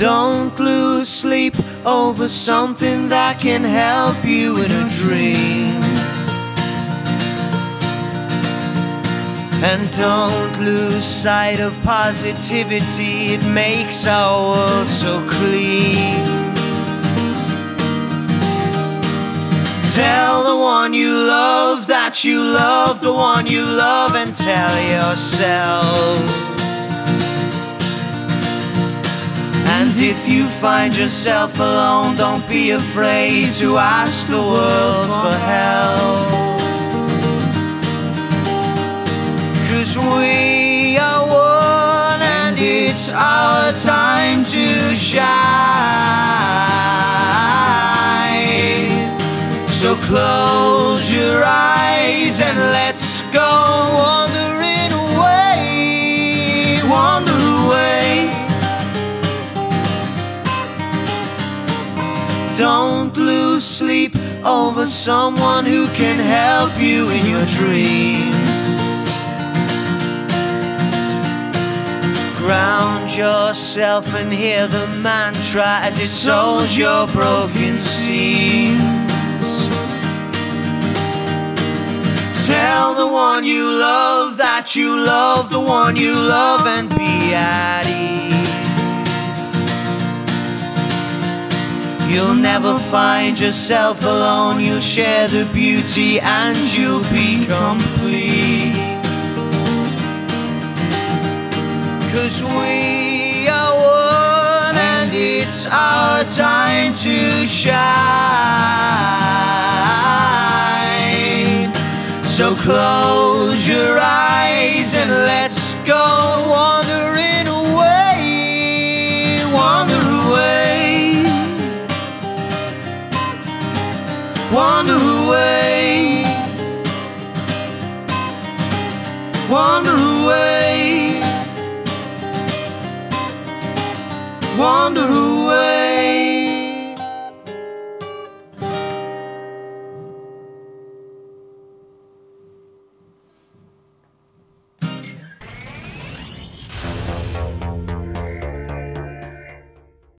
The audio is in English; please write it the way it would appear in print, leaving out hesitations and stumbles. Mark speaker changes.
Speaker 1: Don't lose sleep over something that can help you in a dream. And don't lose sight of positivity, it makes our world so clean. Tell the one you love that you love the one you love, and tell yourself. And if you find yourself alone, don't be afraid to ask the world for help. 'Cause we are one and it's our time to shine. So close your eyes and let's go wandering away, wander away. Don't lose sleep over someone who can help you in your dreams. Ground yourself and hear the mantra as it sows your broken seams. Tell the one you love that you love the one you love, and be at ease. You'll never find yourself alone, you'll share the beauty and you'll be complete. 'Cause we are one and it's our time to shine. So close your eyes and let's go wandering away, wander away, wander away.